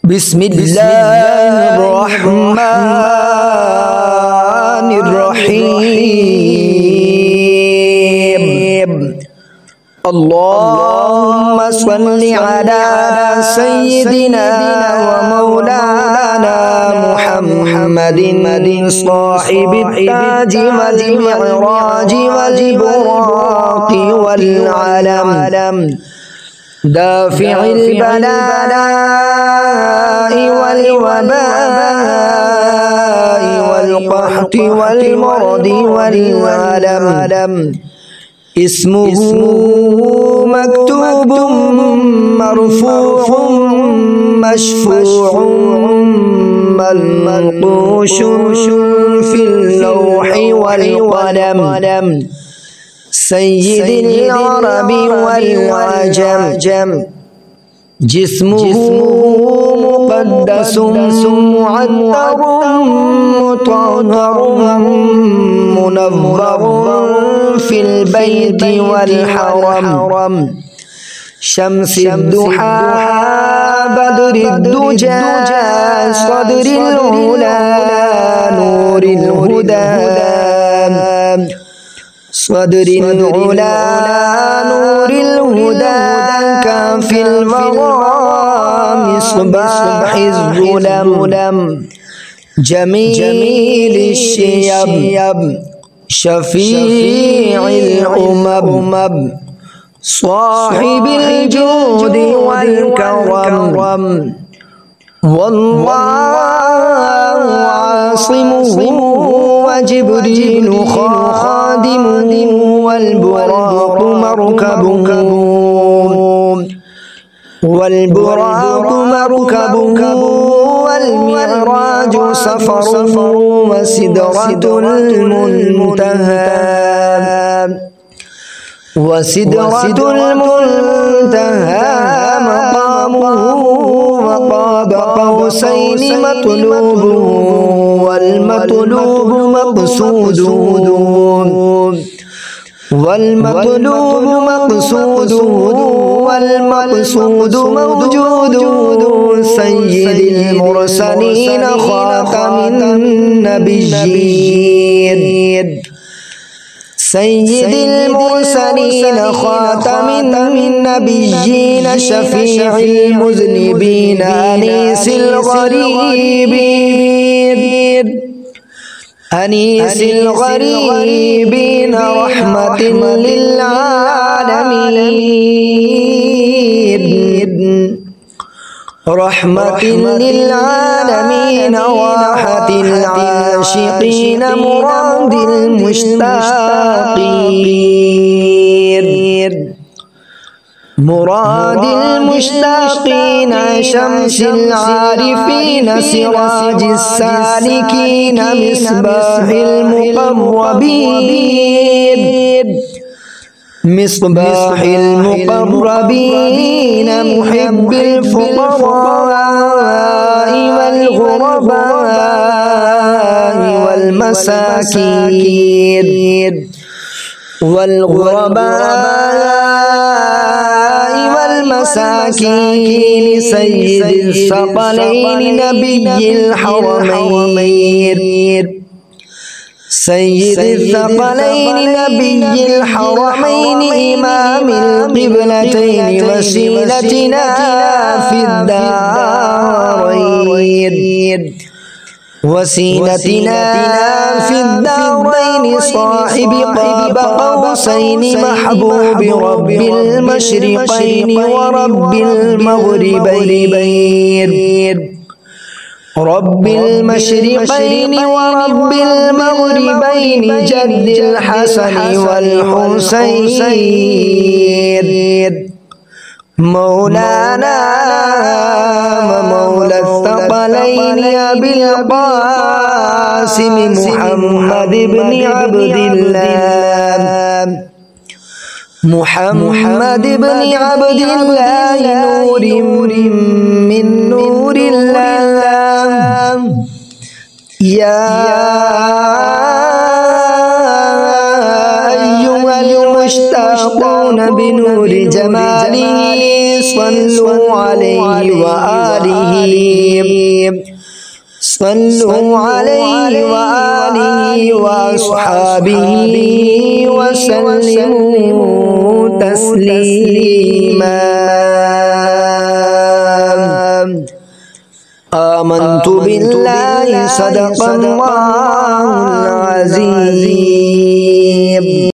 بسم الله الرحمن الرحيم. اللهم صل على سيدنا ومولانا محمد صاحب التاج والمعراج والبراق والعلم، دافع البلاء والوباء والقحط والمرض والألم، اسمه مكتوب مرفوع مشفوع منقوش في اللوح والقلم، سيد العرب والعجم، جسمه مقدس معطر مطهر منور في البيت والحرم، شمس الضحى بدر الدجى صدر العلا نور الهدى، صدر العلا نور الهدى كاف الورى مصباح الظلم، جميل الشيب شفيع الأمم، صاحب الجود والكرم، والله عاصمه وجبريل خادمه والبراق مركبه والمعراج سفره وسدرة المنتهى مقامه، وقاب قوسين مطلوبه والمطلوب مقصود موجود، سيد المرسلين خاتم النبيين، سيد المرسلين خاتم النبيين، شفيع المذنبين أنيس الغريبين، رحمة للعالمين، راحة العاشقين، مراد المشتاقين، شمس العارفين، سراج السالكين، مصباح المقربين، محب الفقراء والغرباء والمساكين، سيد الثقلين نبي الحرمين، إمام القبلتين، وسيلتنا في الدارين، صاحب قاب قوسين، محبوب رب المشرقين ورب المغربين، جد الحسن والحسين، مولانا ومولى الثقلين، أبي القاسم محمد بن عبد الله، نور من نور الله، يا أيها المشتاقون بنور جماله صلوا عليه وآله सल्लु अलैहि व आलिहि व अस्हाबिहि व सल्लिमू तस्लीमा। आमन्तु बिल्लाहि सदक़ल्लाहुल अज़ीम।